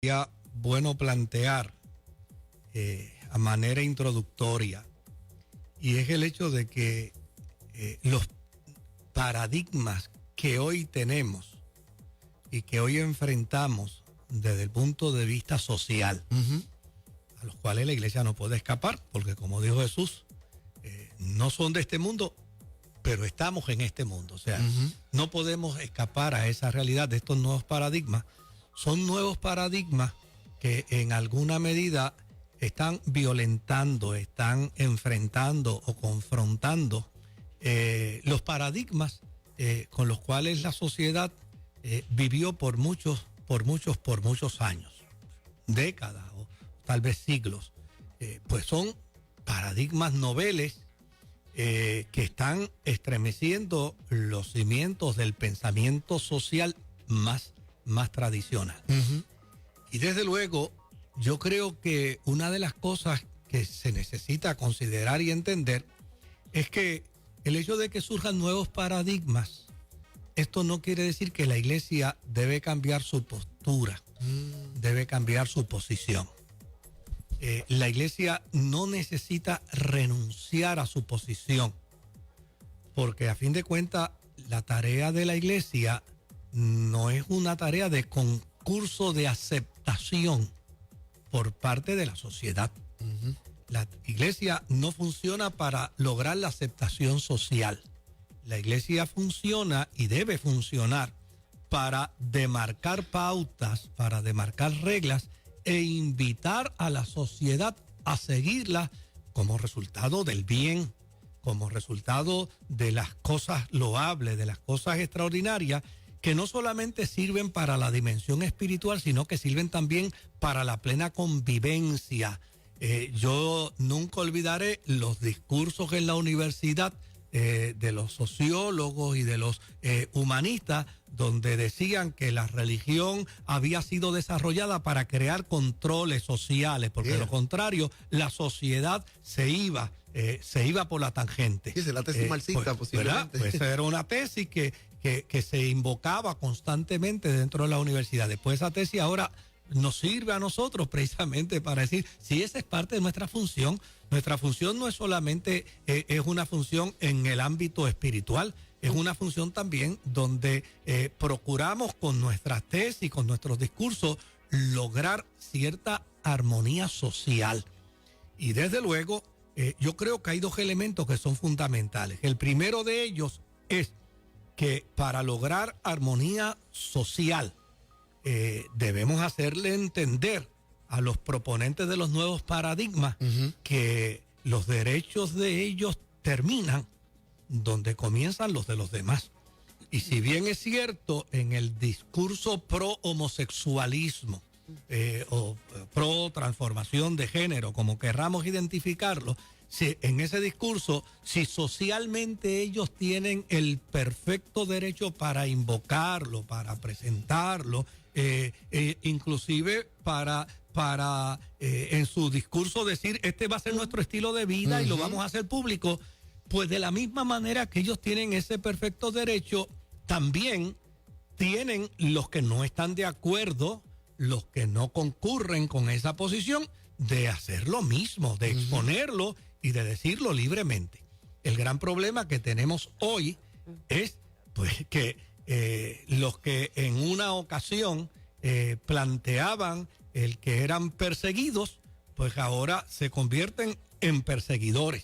sería bueno plantear a manera introductoria, y es el hecho de que los paradigmas que hoy tenemos y que hoy enfrentamos desde el punto de vista social, a los cuales la iglesia no puede escapar, porque como dijo Jesús, no son de este mundo, pero estamos en este mundo. O sea, no podemos escapar a esa realidad de estos nuevos paradigmas. Son nuevos paradigmas que en alguna medida están violentando, están enfrentando o confrontando los paradigmas con los cuales la sociedad vivió por muchos años, décadas o tal vez siglos. Pues son paradigmas noveles que están estremeciendo los cimientos del pensamiento social más tradicional. Y desde luego, yo creo que una de las cosas que se necesita considerar y entender es que el hecho de que surjan nuevos paradigmas, esto no quiere decir que la iglesia debe cambiar su postura, debe cambiar su posición. La iglesia no necesita renunciar a su posición, porque a fin de cuentas la tarea de la iglesia no es una tarea de concurso de aceptación por parte de la sociedad. La iglesia no funciona para lograr la aceptación social. La iglesia funciona y debe funcionar para demarcar pautas, para demarcar reglas e invitar a la sociedad a seguirlas como resultado del bien, como resultado de las cosas loables, de las cosas extraordinarias, que no solamente sirven para la dimensión espiritual, sino que sirven también para la plena convivencia. Yo nunca olvidaré los discursos en la universidad de los sociólogos y de los humanistas, donde decían que la religión había sido desarrollada para crear controles sociales, porque de lo contrario la sociedad se iba por la tangente. Sí, es la tesis marxista, posiblemente. Pues esa era una tesis que se invocaba constantemente dentro de la universidad. Después esa tesis ahora nos sirve a nosotros precisamente para decir, si esa es parte de nuestra función no es solamente es una función en el ámbito espiritual, es una función también donde procuramos con nuestras tesis, con nuestros discursos, lograr cierta armonía social. Y desde luego, yo creo que hay dos elementos que son fundamentales. El primero de ellos es que para lograr armonía social, debemos hacerle entender a los proponentes de los nuevos paradigmas que los derechos de ellos terminan donde comienzan los de los demás. Y si bien es cierto, en el discurso pro homosexualismo o pro transformación de género, como querramos identificarlo, si en ese discurso, si socialmente ellos tienen el perfecto derecho para invocarlo, para presentarlo, inclusive para en su discurso decir, este va a ser nuestro estilo de vida y lo vamos a hacer público, pues de la misma manera que ellos tienen ese perfecto derecho, también tienen los que no están de acuerdo, los que no concurren con esa posición, de hacer lo mismo, de exponerlo y de decirlo libremente. El gran problema que tenemos hoy es pues que los que en una ocasión planteaban el que eran perseguidos, pues ahora se convierten en perseguidores.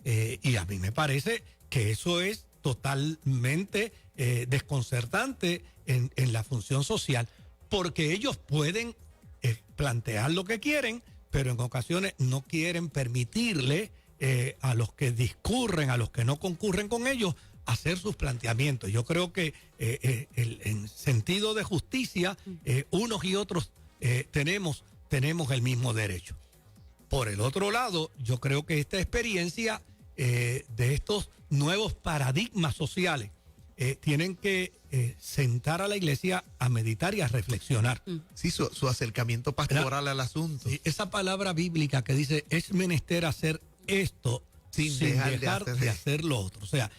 Y a mí me parece que eso es totalmente desconcertante en la función social, porque ellos pueden plantear lo que quieren, pero en ocasiones no quieren permitirle a los que discurren, a los que no concurren con ellos, hacer sus planteamientos. Yo creo que en sentido de justicia, unos y otros tenemos el mismo derecho. Por el otro lado, yo creo que esta experiencia de estos nuevos paradigmas sociales tienen que sentar a la iglesia a meditar y a reflexionar. Sí, su acercamiento pastoral al asunto. Sí, esa palabra bíblica que dice, es menester hacer esto sin dejar de hacer lo otro. O sea,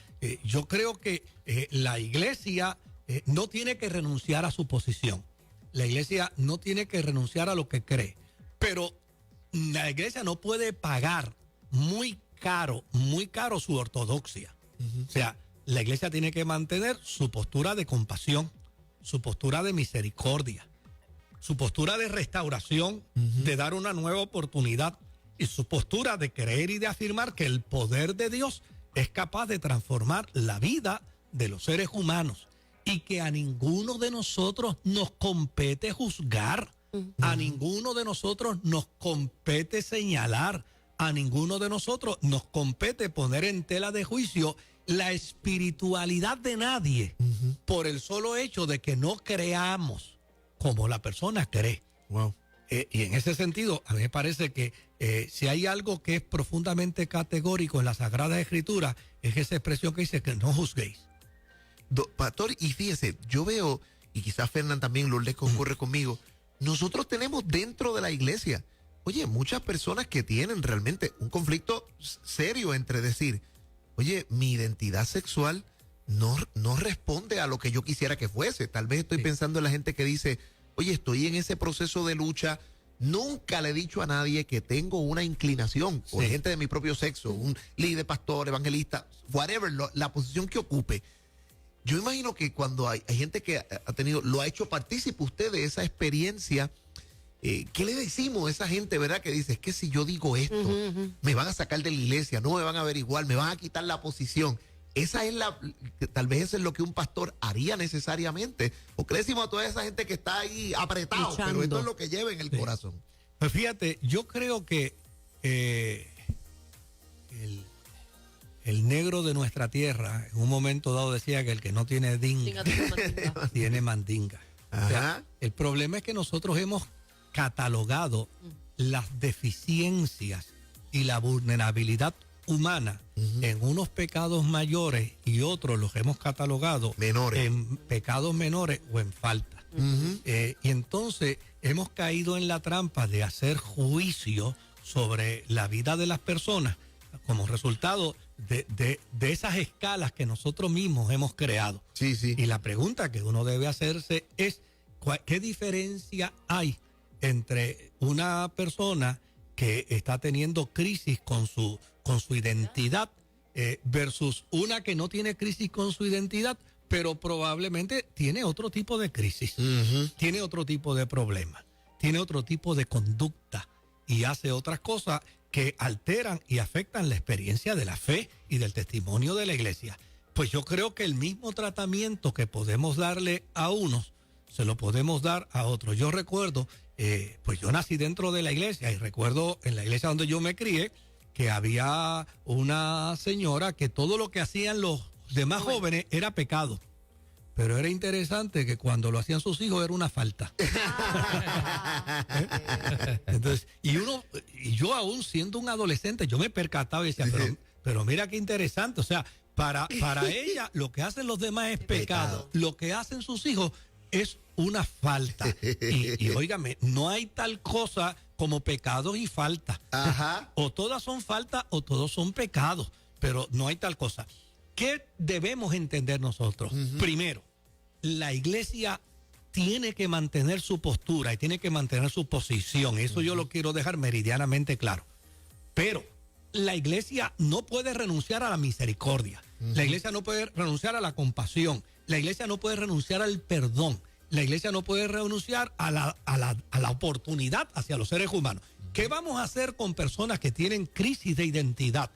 yo creo que la iglesia no tiene que renunciar a su posición. la iglesia no tiene que renunciar a lo que cree, pero la iglesia no puede pagar muy caro su ortodoxia. O sea, la iglesia tiene que mantener su postura de compasión, su postura de misericordia, su postura de restauración, de dar una nueva oportunidad, y su postura de creer y de afirmar que el poder de Dios es capaz de transformar la vida de los seres humanos y que a ninguno de nosotros nos compete juzgar, a ninguno de nosotros nos compete señalar, a ninguno de nosotros nos compete poner en tela de juicio la espiritualidad de nadie por el solo hecho de que no creamos como la persona cree. Wow. Y en ese sentido, a mí me parece que si hay algo que es profundamente categórico en la Sagrada Escritura, es esa expresión que dice que no juzguéis. Pastor, y fíjese, yo veo, y quizás Fernán también, Lourdes concurre conmigo, nosotros tenemos dentro de la iglesia, oye, muchas personas que tienen realmente un conflicto serio entre decir, oye, mi identidad sexual no responde a lo que yo quisiera que fuese. Tal vez estoy pensando en la gente que dice, oye, estoy en ese proceso de lucha, nunca le he dicho a nadie que tengo una inclinación, o gente de mi propio sexo, un líder, pastor, evangelista, whatever, la posición que ocupe. Yo imagino que cuando hay gente que ha tenido, lo ha hecho partícipe usted de esa experiencia, ¿qué le decimos a esa gente, verdad? Que dice, es que si yo digo esto, me van a sacar de la iglesia, no me van a averiguar, me van a quitar la posición. Esa es tal vez eso es lo que un pastor haría necesariamente. ¿O qué le decimos a toda esa gente que está ahí apretado? Luchando. Pero esto es lo que lleva en el corazón. Pues fíjate, yo creo que el negro de nuestra tierra, en un momento dado decía que el que no tiene dinga, tiene mandinga. O sea, el problema es que nosotros hemos catalogado las deficiencias y la vulnerabilidad humana en unos pecados mayores y otros los hemos catalogado en pecados menores o en falta. Y entonces hemos caído en la trampa de hacer juicio sobre la vida de las personas como resultado de esas escalas que nosotros mismos hemos creado. Sí, sí. Y la pregunta que uno debe hacerse es, ¿qué diferencia hay entre una persona que está teniendo crisis con su identidad versus una que no tiene crisis con su identidad, pero probablemente tiene otro tipo de crisis, tiene otro tipo de problema, tiene otro tipo de conducta y hace otras cosas que alteran y afectan la experiencia de la fe y del testimonio de la iglesia? Pues yo creo que el mismo tratamiento que podemos darle a unos, se lo podemos dar a otros. Yo recuerdo, pues yo nací dentro de la iglesia y recuerdo en la iglesia donde yo me crié que había una señora que todo lo que hacían los demás jóvenes era pecado. Pero era interesante que cuando lo hacían sus hijos era una falta. Entonces, y yo aún siendo un adolescente, yo me percataba y decía, pero mira qué interesante. O sea, para ella lo que hacen los demás es pecado. Lo que hacen sus hijos es una falta. Y óigame, no hay tal cosa como pecados y falta. O todas son faltas o todos son pecados, pero no hay tal cosa. ¿Qué debemos entender nosotros? Primero, la iglesia tiene que mantener su postura y tiene que mantener su posición. Eso yo lo quiero dejar meridianamente claro. Pero la iglesia no puede renunciar a la misericordia. La iglesia no puede renunciar a la compasión. La iglesia no puede renunciar al perdón. La iglesia no puede renunciar a la oportunidad hacia los seres humanos. ¿Qué vamos a hacer con personas que tienen crisis de identidad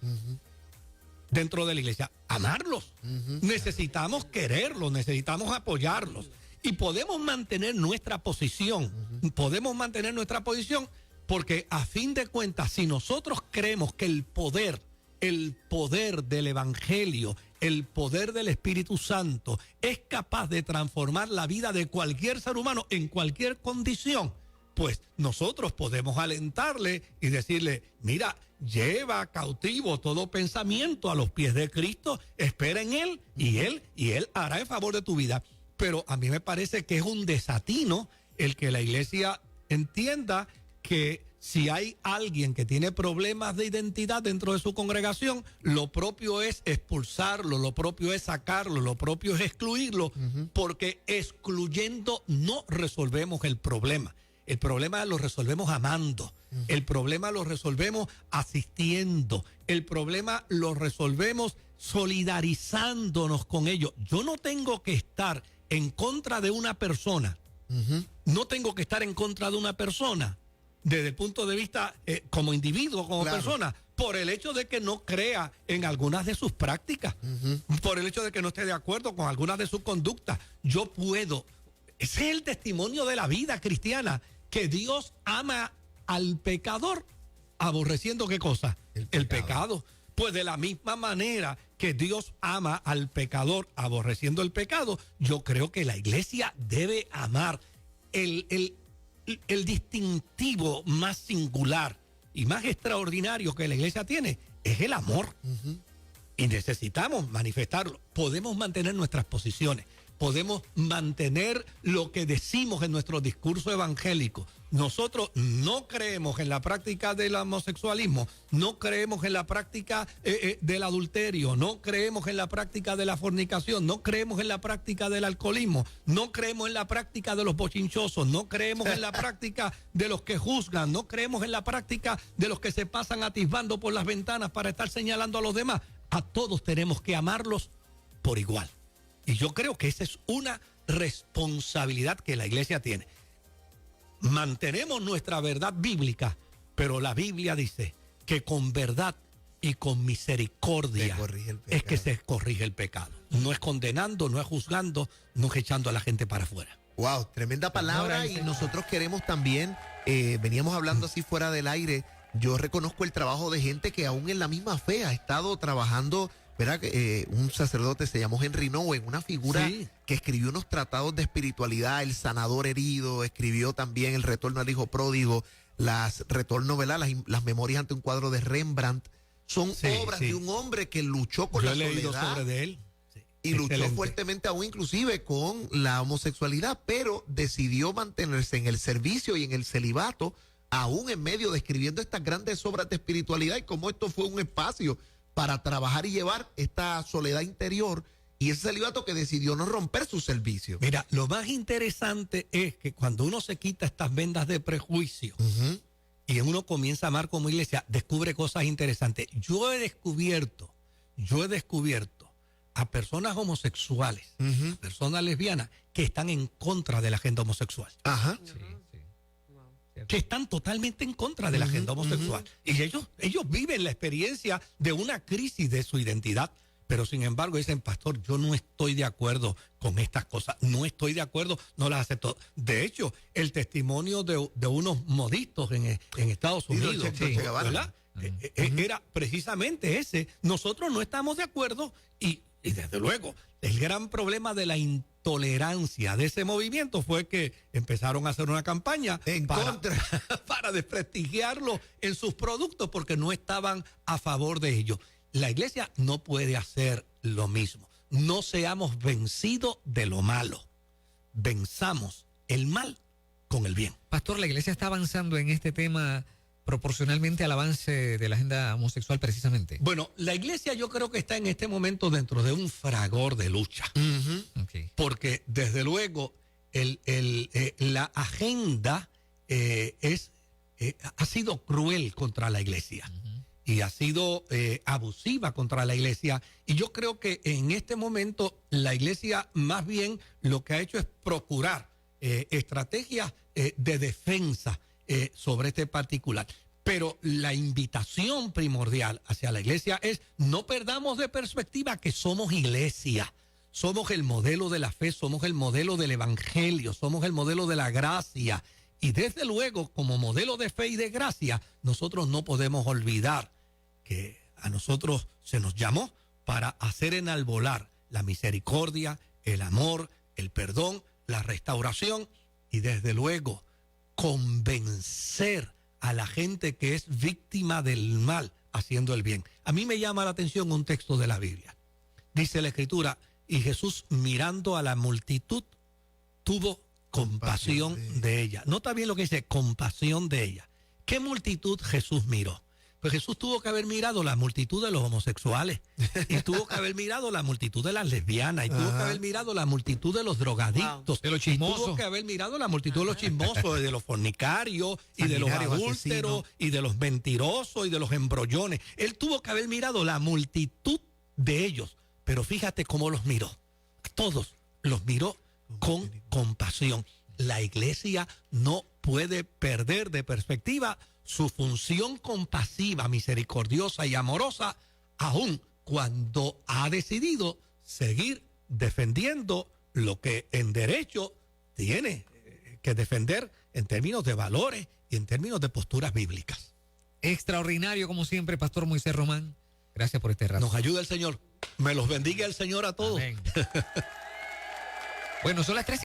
dentro de la iglesia? Amarlos. Necesitamos quererlos, necesitamos apoyarlos. Y podemos mantener nuestra posición. Podemos mantener nuestra posición porque a fin de cuentas, si nosotros creemos que el poder del evangelio, el poder del Espíritu Santo es capaz de transformar la vida de cualquier ser humano en cualquier condición, pues nosotros podemos alentarle y decirle, mira, lleva cautivo todo pensamiento a los pies de Cristo, espera en Él y Él hará en favor de tu vida. Pero a mí me parece que es un desatino el que la iglesia entienda que Si hay alguien que tiene problemas de identidad dentro de su congregación, lo propio es expulsarlo, lo propio es sacarlo, lo propio es excluirlo, porque excluyendo no resolvemos el problema. El problema lo resolvemos amando, el problema lo resolvemos asistiendo, el problema lo resolvemos solidarizándonos con ellos. Yo no tengo que estar en contra de una persona, no tengo que estar en contra de una persona desde el punto de vista como individuo, como persona, por el hecho de que no crea en algunas de sus prácticas, por el hecho de que no esté de acuerdo con algunas de sus conductas. Yo puedo, ese es el testimonio de la vida cristiana, que Dios ama al pecador aborreciendo ¿qué cosa? El pecado. Pues de la misma manera que Dios ama al pecador aborreciendo el pecado, yo creo que la iglesia debe amar el distintivo más singular y más extraordinario que la iglesia tiene es el amor. Y necesitamos manifestarlo. Podemos mantener nuestras posiciones, podemos mantener lo que decimos en nuestro discurso evangélico. Nosotros no creemos en la práctica del homosexualismo, no creemos en la práctica del adulterio, no creemos en la práctica de la fornicación, no creemos en la práctica del alcoholismo, no creemos en la práctica de los bochinchosos, no creemos en la práctica de los que juzgan, no creemos en la práctica de los que se pasan atisbando por las ventanas para estar señalando a los demás. A todos tenemos que amarlos por igual. Y yo creo que esa es una responsabilidad que la iglesia tiene. Mantenemos nuestra verdad bíblica, pero la Biblia dice que con verdad y con misericordia es que se corrige el pecado. No es condenando, no es juzgando, no es echando a la gente para afuera. Wow, tremenda palabra. Y nosotros queremos también, veníamos hablando así fuera del aire, yo reconozco el trabajo de gente que aún en la misma fe ha estado trabajando. ¿Verdad? Un sacerdote se llamó Henry Nouwen, una figura que escribió unos tratados de espiritualidad, El sanador herido, escribió también El retorno al hijo pródigo, las memorias ante un cuadro de Rembrandt. Son obras de un hombre que luchó con la soledad. Yo he leído sobre de él. Y luchó fuertemente aún inclusive con la homosexualidad, pero decidió mantenerse en el servicio y en el celibato, aún en medio de escribiendo estas grandes obras de espiritualidad, y como esto fue un espacio para trabajar y llevar esta soledad interior y ese celibato que decidió no romper su servicio. Mira, lo más interesante es que cuando uno se quita estas vendas de prejuicio y uno comienza a amar como iglesia, descubre cosas interesantes. Yo he descubierto a personas homosexuales, personas lesbianas, que están en contra de la agenda homosexual. Que están totalmente en contra de la agenda homosexual. Y ellos viven la experiencia de una crisis de su identidad, pero sin embargo dicen, pastor, yo no estoy de acuerdo con estas cosas, no estoy de acuerdo, no las acepto. De hecho, el testimonio de unos modistas en Estados Unidos, ¿verdad? Era precisamente ese. Nosotros no estamos de acuerdo y desde luego el gran problema de la intolerancia de ese movimiento fue que empezaron a hacer una campaña para desprestigiarlo en sus productos porque no estaban a favor de ellos. La iglesia no puede hacer lo mismo. No seamos vencidos de lo malo. Venzamos el mal con el bien. Pastor, la iglesia está avanzando en este tema proporcionalmente al avance de la agenda homosexual precisamente. Bueno, la iglesia yo creo que está en este momento dentro de un fragor de lucha. Porque desde luego la agenda ha sido cruel contra la iglesia y ha sido abusiva contra la iglesia. Y yo creo que en este momento la iglesia más bien lo que ha hecho es procurar estrategias de defensa sobre este particular. Pero la invitación primordial hacia la iglesia es no perdamos de perspectiva que somos iglesia, somos el modelo de la fe, somos el modelo del evangelio, somos el modelo de la gracia. Y desde luego, como modelo de fe y de gracia, nosotros no podemos olvidar que a nosotros se nos llamó para hacer enalbolar la misericordia, el amor, el perdón, la restauración y desde luego convencer a la gente que es víctima del mal haciendo el bien. A mí me llama la atención un texto de la Biblia. Dice la Escritura, y Jesús mirando a la multitud tuvo compasión de ella. Nota bien lo que dice, compasión de ella. ¿Qué multitud Jesús miró? Pues Jesús tuvo que haber mirado la multitud de los homosexuales, y tuvo que haber mirado la multitud de las lesbianas, y tuvo que haber mirado la multitud de los drogadictos, de los y chismosos. tuvo que haber mirado la multitud de los chismosos, y de los fornicarios, y de los Sanguinarios, adúlteros, asesinos. y de los mentirosos, y de los embrollones. Él tuvo que haber mirado la multitud de ellos, pero fíjate cómo los miró. A todos los miró con compasión. La iglesia no puede perder de perspectiva su función compasiva, misericordiosa y amorosa, aun cuando ha decidido seguir defendiendo lo que en derecho tiene que defender en términos de valores y en términos de posturas bíblicas. Extraordinario, como siempre, Pastor Moisés Román. Gracias por este rato. Nos ayuda el Señor. Me los bendiga el Señor a todos. Amén. Bueno, son las 3:00.